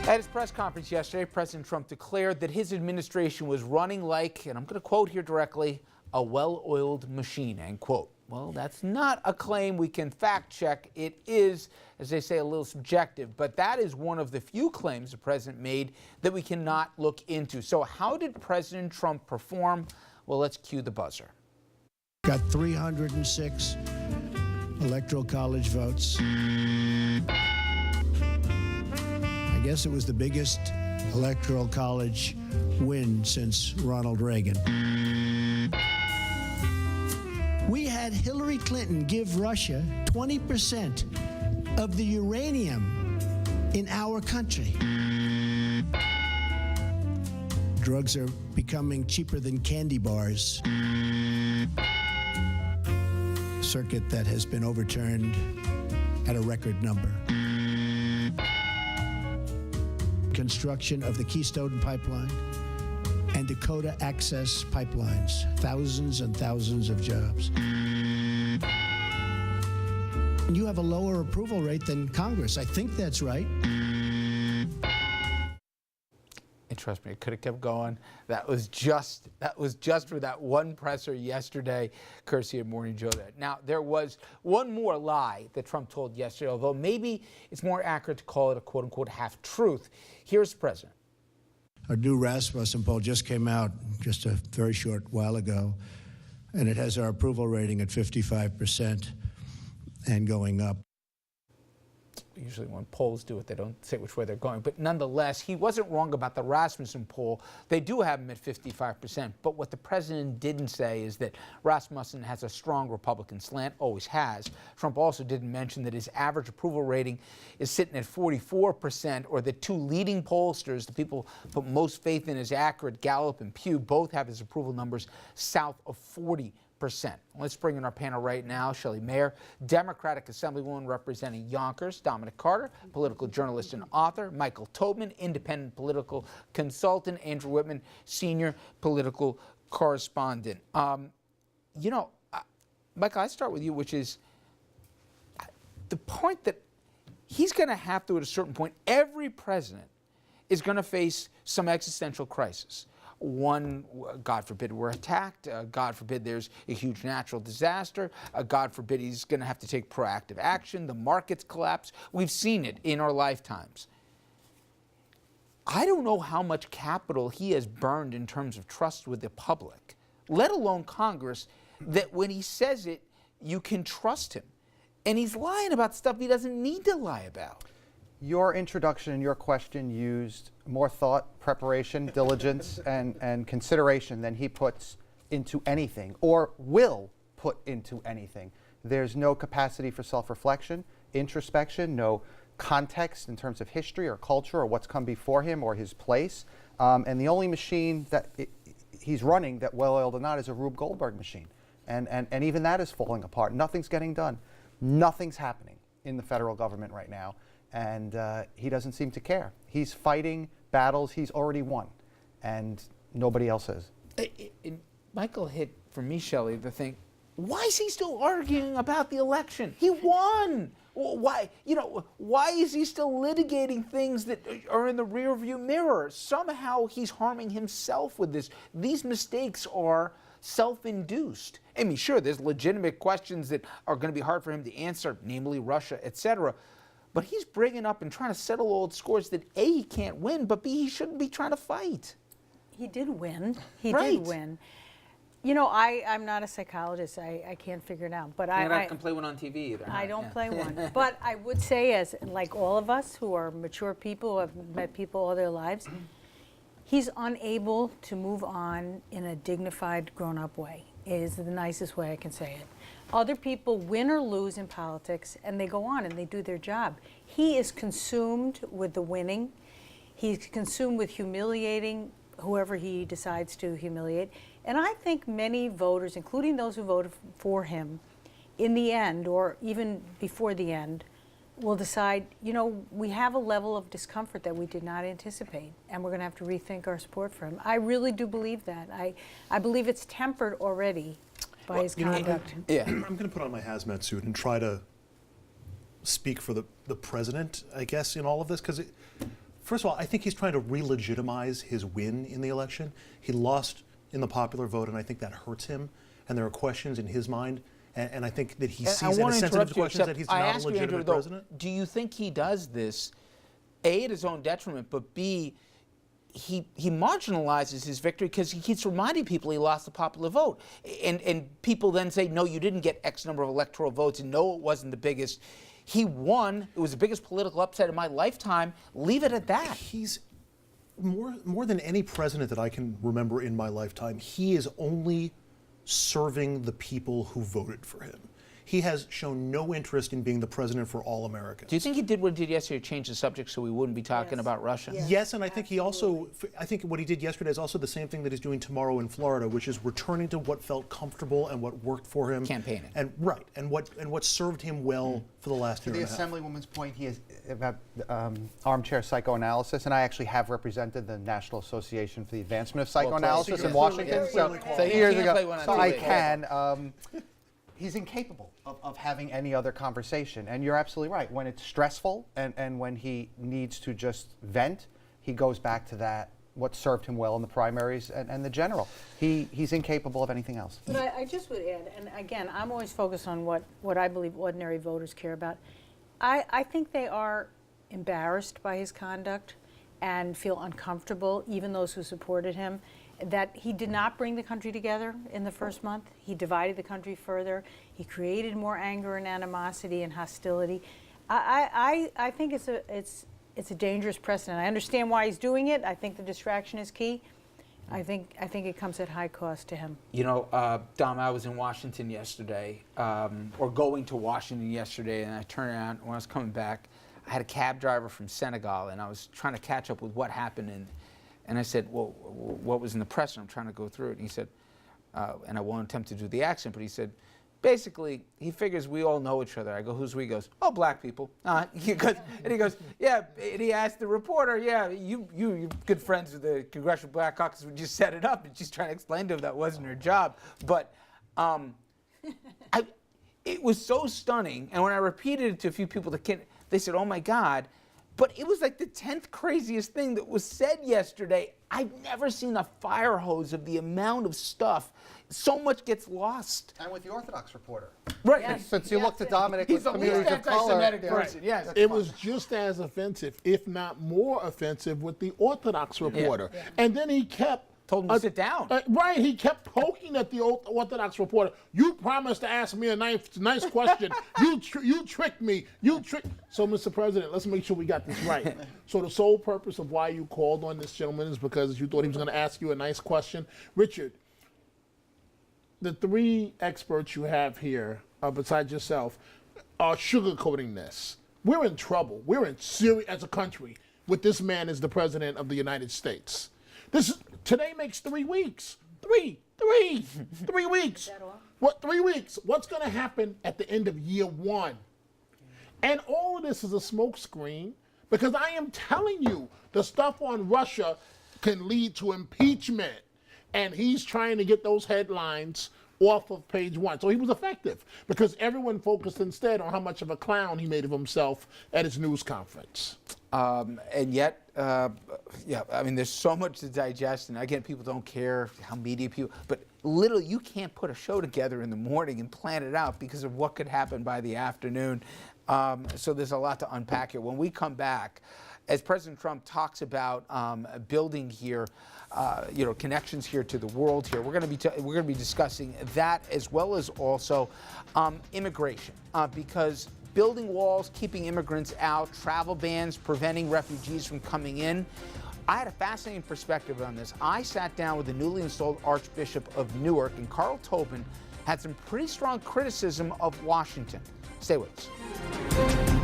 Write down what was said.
At his press conference yesterday, President Trump declared that his administration was running like, and I'm going to quote here directly, a well-oiled machine, end quote. Well, that's not a claim we can fact check. It is, as they say, a little subjective, but that is one of the few claims the president made that we cannot look into. So how did President Trump perform? Well, let's cue the buzzer. Got 306 electoral college votes. I guess it was the biggest electoral college win since Ronald Reagan. We had Hillary Clinton give Russia 20% of the uranium in our country. Drugs are becoming cheaper than candy bars. Circuit that has been overturned at a record number. Construction of the Keystone Pipeline and Dakota Access Pipelines, thousands and thousands of jobs. You have a lower approval rate than Congress. I think that's right. And trust me, it could have kept going. That was just for that one presser yesterday, courtesy of Morning Joe. Now, there was one more lie that Trump told yesterday, although maybe it's more accurate to call it a quote-unquote half-truth. Here's the president. Our new Rasmussen poll just came out just a very short while ago, and it has our approval rating at 55% and going up. Usually when polls do it, they don't say which way they're going. But nonetheless, he wasn't wrong about the Rasmussen poll. They do have him at 55%. But what the president didn't say is that Rasmussen has a strong Republican slant, always has. Trump also didn't mention that his average approval rating is sitting at 44%, or the two leading pollsters, the people put most faith in as accurate, Gallup and Pew, both have his approval numbers south of 40%. Let's bring in our panel right now. Shelley Mayer, Democratic Assemblywoman representing Yonkers. Dominic Carter, political journalist and author. Michael Tobman, independent political consultant. Andrew Whitman, senior political correspondent. Michael, I start with you, which is the point that he's going to have to, at a certain point, every president is going to face some existential crisis. One, God forbid we're attacked, God forbid there's a huge natural disaster, God forbid he's going to have to take proactive action, the markets collapse. We've seen it in our lifetimes. I don't know how much capital he has burned in terms of trust with the public, let alone Congress, that when he says it, you can trust him. And he's lying about stuff he doesn't need to lie about. Your introduction and your question used more thought, preparation, diligence, and consideration than he puts into anything or will put into anything. There's no capacity for self-reflection, introspection, no context in terms of history or culture or what's come before him or his place. And the only machine that he's running that well-oiled or not is a Rube Goldberg machine. And even that is falling apart. Nothing's getting done. Nothing's happening in the federal government right now. And he doesn't seem to care. He's fighting battles he's already won, and nobody else is. Michael hit, for me, Shelley, the thing, why is he still arguing about the election? He won. Why is he still litigating things that are in the rearview mirror? Somehow he's harming himself with this. These mistakes are self-induced. I mean, sure, there's legitimate questions that are going to be hard for him to answer, namely Russia, etc. But he's bringing up and trying to settle old scores that A, he can't win, but B, he shouldn't be trying to fight. He did win. He Right. did win. You know, I'm not a psychologist. I can't figure it out. But You're not going to play one on TV either. I don't play one. But I would say, as like all of us who are mature people, who have met people all their lives, he's unable to move on in a dignified, grown-up way, is the nicest way I can say it. Other people win or lose in politics, and they go on and they do their job. He is consumed with the winning. He's consumed with humiliating whoever he decides to humiliate. And I think many voters, including those who voted for him, in the end, or even before the end, will decide, you know, we have a level of discomfort that we did not anticipate, and we're going to have to rethink our support for him. I really do believe that. I believe it's tempered already by his conduct. I'm going to put on my hazmat suit and try to speak for the president, I guess, in all of this, because First of all, I think he's trying to re-legitimize his win in the election. He lost in the popular vote, and I think that hurts him. And there are questions in his mind, and I think that he And I sees in wanna a sensitive interrupt you, questions except that he's I not a ask you, Andrew, legitimate though, president. do you think he does this, A, at his own detriment, but B, he marginalizes his victory because he keeps reminding people he lost the popular vote. And people then say, no, you didn't get X number of electoral votes, and no, it wasn't the biggest. He won. It was the biggest political upset in my lifetime. Leave it at that. He's more than any president that I can remember in my lifetime, he is only serving the people who voted for him. He has shown no interest in being the president for all Americans. Do you think he did what he did yesterday, change the subject so we wouldn't be talking about Russia? Yes, and I think he also, I think what he did yesterday is also the same thing that he's doing tomorrow in Florida, which is returning to what felt comfortable and what worked for him. Campaigning. And right, and what served him well for the last To year the and a half. Assemblywoman's point, he is about armchair psychoanalysis, and I actually have represented the National Association for the Advancement of Psychoanalysis in Washington. So you years can't ago. play one on So I TV. can. He's incapable of having any other conversation, and you're absolutely right. When it's stressful and when he needs to just vent, he goes back to that. What served him well in the primaries and the general. He's incapable of anything else. But I just would add, and again, I'm always focused on what I believe ordinary voters care about. I think they are embarrassed by his conduct and feel uncomfortable, even those who supported him, that he did not bring the country together in the first month. He divided the country further. He created more anger and animosity and hostility. I think it's a dangerous precedent. I understand why he's doing it. I think the distraction is key. I think it comes at high cost to him. You know, Dom, I was in Washington yesterday, or going to Washington yesterday, and I turned around when I was coming back. I had a cab driver from Senegal, and I was trying to catch up with what happened. And I said, well, what was in the press? And I'm trying to go through it. And he said, and I won't attempt to do the accent, but he said, basically, he figures we all know each other. I go, who's we? He goes, oh, black people. And he goes, yeah. And he asked the reporter, yeah, you're good friends with the Congressional Black Caucus. We just set it up. And she's trying to explain to him that wasn't her job. But it was so stunning. And when I repeated it to a few people, they said, oh, my God. But it was like the 10th craziest thing that was said yesterday. I've never seen a fire hose of the amount of stuff. So much gets lost. And with the Orthodox reporter. Right. Yes. Since you looked at Dominic He's with the least communities of color. anti-Semitic person, yes. It was just as offensive, if not more offensive, with the Orthodox reporter. Yeah. And then he kept... Told him to sit down. Right, he kept poking at the Orthodox reporter. You promised to ask me a nice question. You tricked me. So, Mr. President, let's make sure we got this right. So the sole purpose of why you called on this gentleman is because you thought he was going to ask you a nice question. Richard, the three experts you have here, besides yourself, are sugarcoating this. We're in trouble. We're in serious as a country with this man as the president of the United States. Today makes 3 weeks. 3 weeks. What, 3 weeks? What's going to happen at the end of year one? And all of this is a smokescreen because I am telling you, the stuff on Russia can lead to impeachment. And he's trying to get those headlines off of page one. So he was effective because everyone focused instead on how much of a clown he made of himself at his news conference. And yet, yeah, I mean, there's so much to digest. And again, people don't care how media people, but literally you can't put a show together in the morning and plan it out because of what could happen by the afternoon. So there's a lot to unpack here. When we come back, as President Trump talks about building here, connections here to the world here, we're going to be discussing that as well as also immigration, because building walls, keeping immigrants out, travel bans, preventing refugees from coming in. I had a fascinating perspective on this. I sat down with the newly installed Archbishop of Newark, and Carl Tobin had some pretty strong criticism of Washington. Stay with us.